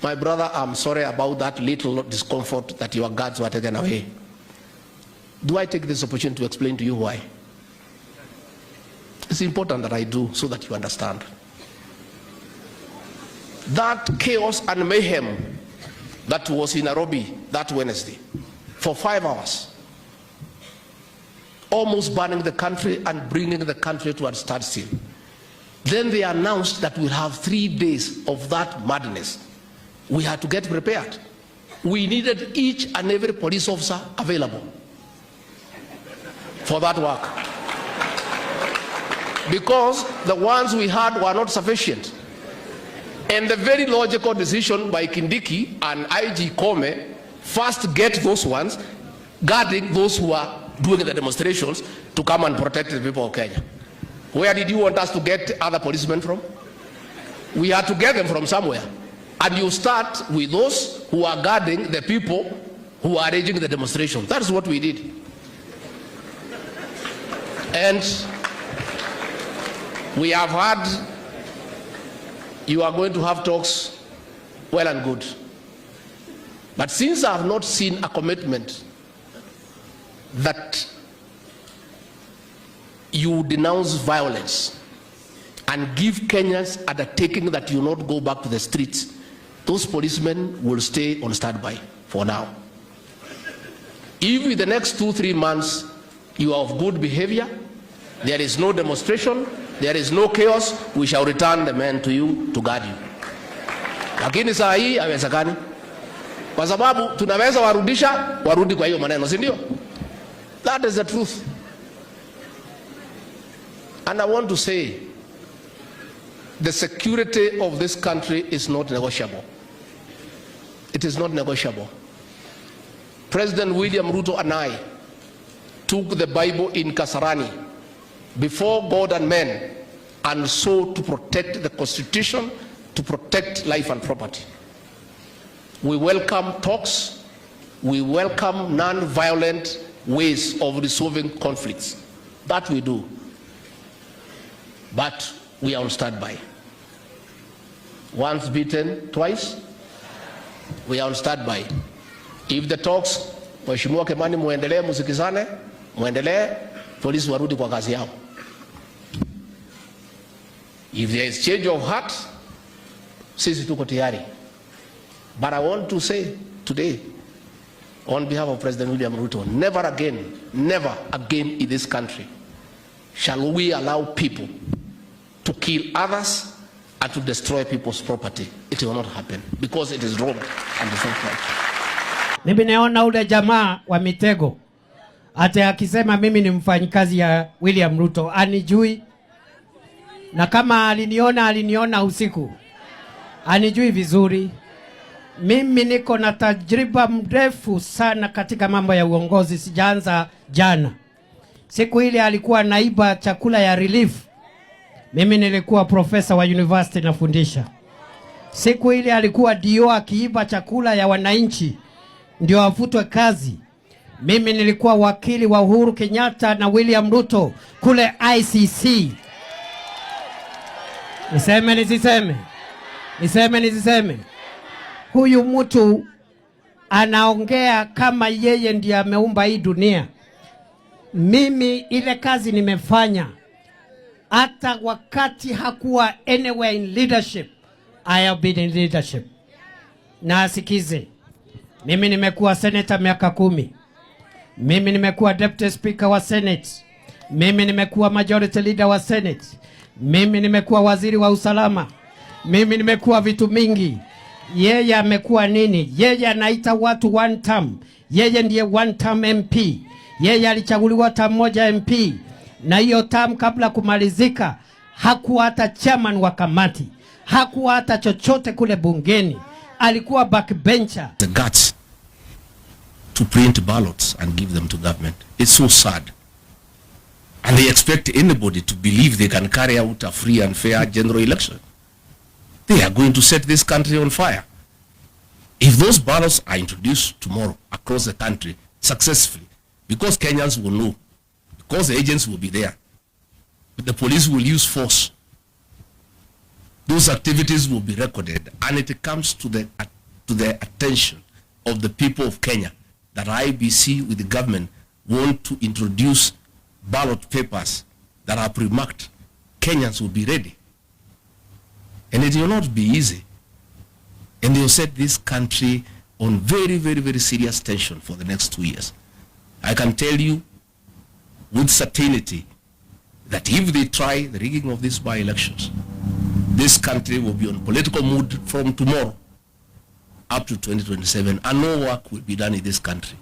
My brother, I'm sorry about that little discomfort that your guards were taken away. Do I take this opportunity to explain to you why? It's important that I do so that you understand. That chaos and mayhem that was in Nairobi that Wednesday for 5 hours, almost burning the country and bringing the country to a standstill. Then they announced that we'll have 3 days of that madness. We had to get prepared. We needed each and every police officer available for that work, because the ones we had were not sufficient. And the very logical decision by Kindiki and IG Kome, first get those ones guarding those who are doing the demonstrations to come and protect the people of Kenya. Where did you want us to get other policemen from? We had to get them from somewhere. And you start with those who are guarding the people who are arranging the demonstration. That is what we did. And we have had, you are going to have talks, well and good. But since I have not seen a commitment that you denounce violence and give Kenyans undertaking that you not go back to the streets, those policemen will stay on standby for now. If in the next 2-3 months you are of good behavior, there is no demonstration, there is no chaos, we shall return the men to you to guard you. Lakini saa hii haiwezekani, kwa sababu tunaweza warudisha warudi kwa hiyo maneno, si ndio? That is the truth. And I want to say, the security of this country is not negotiable. It is not negotiable. President William Ruto and I took the Bible in Kasarani before God and men, and so to protect the Constitution, to protect life and property. We welcome talks. We welcome non-violent ways of resolving conflicts. That we do. But we are on standby. Once beaten, twice, we are on standby. If the talks, Mheshimiwa Kimani, muendelee, musikizane, muendelee, polisi warudi kwa kazi yao. If there is change of heart, sisi tuko tayari. But I want to say today, on behalf of President William Ruto, never again in this country shall we allow people to kill others and to destroy people's property. It will not happen, because it is wrong and it is not right. Mimi naona ule jamaa wa mitego ate akisema mimi ni mfanyikazi ya William Ruto, anijui. Na kama aliniona usiku, anijui vizuri. Mimi niko na tajriba mrefu sana katika mambo ya uongozi, sijaanza jana. Siku ile alikuwa naiba chakula ya relief, mimi nilikuwa profesa wa university nafundisha. Siku ile alikuwa dio akiiba chakula ya wananchi ndio afutwe kazi, mimi nilikuwa wakili wa Uhuru Kenyatta na William Ruto kule ICC. Niseme. Huyu mtu anaongea kama yeye ndiye ameumba hii dunia. Mimi ile kazi nimefanya, hata wakati hakuwa anywhere in leadership, I have been in leadership. Na asikize, mimi nimekuwa senator miaka 10. Mimi nimekuwa deputy speaker wa Senate. Mimi nimekuwa majority leader wa Senate. Mimi nimekuwa waziri wa usalama. Mimi nimekuwa vitu mingi. Yeye amekuwa nini? Yeye anaita watu one term. Yeye ndiye one term MP. Yeye alichaguliwa term moja MP. Na hiyo term kabla kumalizika hakuwa hata chairman wa kamati. Hakuwa hata chochote kule bungeni. Alikuwa backbencher. The guts to print ballots and give them to government. It's so sad. And they expect anybody to believe they can carry out a free and fair general election. They are going to set this country on fire. If those ballots are introduced tomorrow across the country successfully, because Kenyans will know, because the agents will be there, but the police will use force, those activities will be recorded, and it comes to the to the attention of the people of Kenya that IBC with the government want to introduce ballot papers that are pre-marked, Kenyans will be ready. And it will not be easy. And they will set this country on very, very, very serious tension for the next 2 years. I can tell you with certainty that if they try the rigging of these by-elections, this country will be on political mood from tomorrow up to 2027, and no work will be done in this country.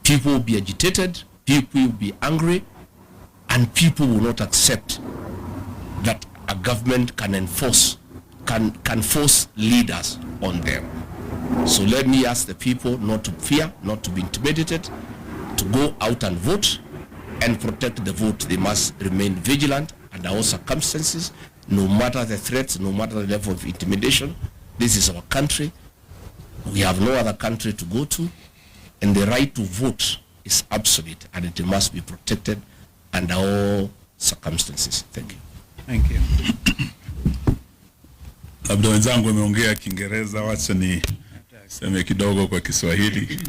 People will be agitated, people will be angry, and people will not accept that a government can enforce, can force leaders on them. So let me ask the people not to fear, not to be intimidated, to go out and vote and protect the vote. They must remain vigilant under all circumstances, no matter the threats, no matter the level of intimidation. This is our country. We have no other country to go to, and the right to vote is absolute, and it must be protected under all circumstances. Thank you. Thank you. Labda wenzangu wameongea Kiingereza, wacha ni seme kidogo kwa Kiswahili.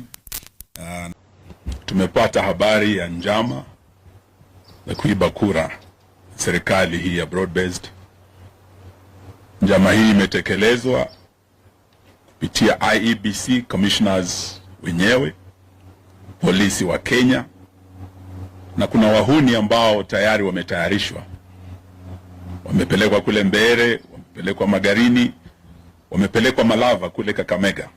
Tumepata habari ya njama za kuiba kura serikali hii ya broad based. Njama hii imetekelezwa kupitia IEBC commissioners wenyewe, polisi wa Kenya, na kuna wahuni ambao tayari wametayarishwa. Wamepelekwa kule Mbeere, wamepelekwa Magarini, wamepelekwa Malava kule Kakamega.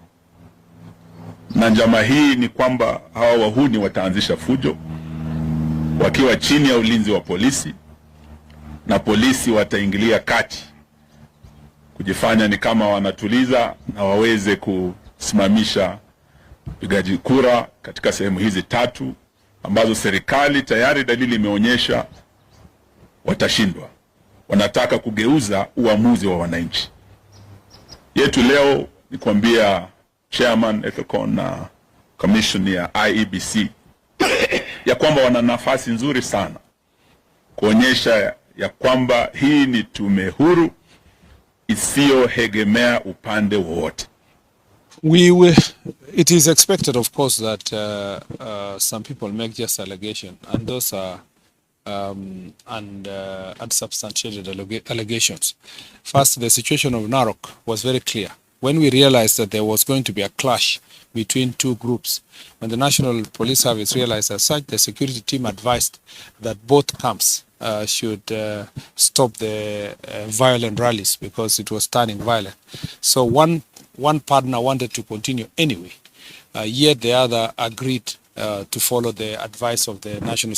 Na njama hii ni kwamba hawa wahuni wataanzisha fujo wakiwa chini ya ulinzi wa polisi, na polisi wataingilia kati kujifanya ni kama wanatuliza na waweze kusimamisha upigaji kura katika sehemu hizi tatu ambazo serikali tayari dalili imeonyesha watashindwa. Wanataka kugeuza uamuzi wa wananchi. Yetu leo ni kuambia Chairman Ethicon na Commission ya IEBC ya kwamba wana nafasi nzuri sana kuonyesha ya kwamba hii ni tume huru isiyoegemea upande wowote. It is expected, of course, that some people make just allegation, and those are unsubstantiated allegations. First, the situation of Narok was very clear. When we realized that there was going to be a clash between two groups, when the National Police Service realized as such, the security team advised that both camps should stop the violent rallies because it was turning violent. So one partner wanted to continue anyway, yet the other agreed to follow the advice of the County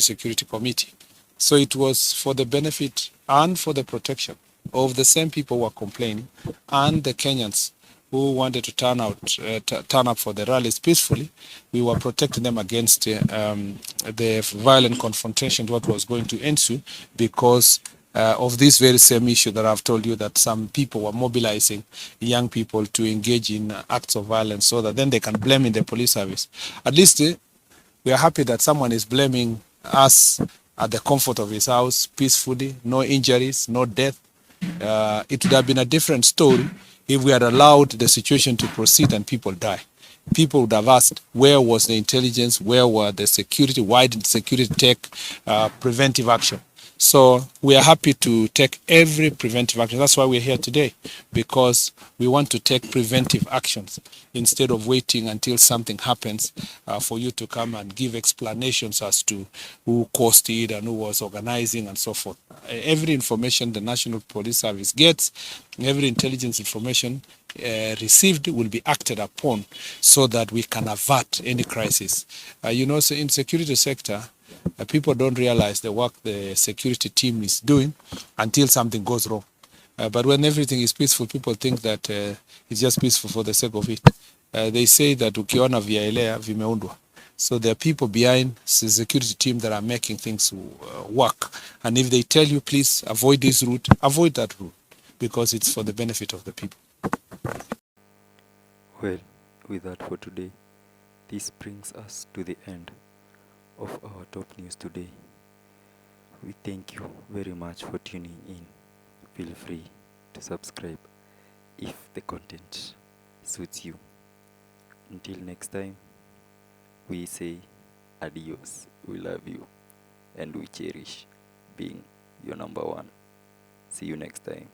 Security Committee. So it was for the benefit and for the protection of the same people who were complaining and the Kenyans who wanted to turn up for the rallies peacefully. We were protecting them against the violent confrontation, what was going to ensue because of this very same issue that I've told you, that some people were mobilizing young people to engage in acts of violence so that then they can blame in the police service. At least we are happy that someone is blaming us at the comfort of his house peacefully, no injuries, no death. It would have been a different story if we had allowed the situation to proceed and people die. People would have asked, where was the intelligence, where were the security, why did security take preventive action? So we are happy to take every preventive action. That's why we're here today, because we want to take preventive actions instead of waiting until something happens for you to come and give explanations as to who caused it and who was organizing and so forth. Every information the National Police Service gets, every intelligence information received will be acted upon so that we can avert any crisis. So in security sector, people don't realize the work the security team is doing until something goes wrong. But when everything is peaceful, people think that it's just peaceful for the sake of it. They say that ukiona vyaelea vimeundwa. So there are people behind the security team that are making things work. And if they tell you, please avoid this route, avoid that route, because it's for the benefit of the people. Well, with that for today, this brings us to the end of our top news today. We thank you very much for tuning in. Feel free to subscribe if the content suits you. Until next time, we say adios. We love you and we cherish being your number one. See you next time.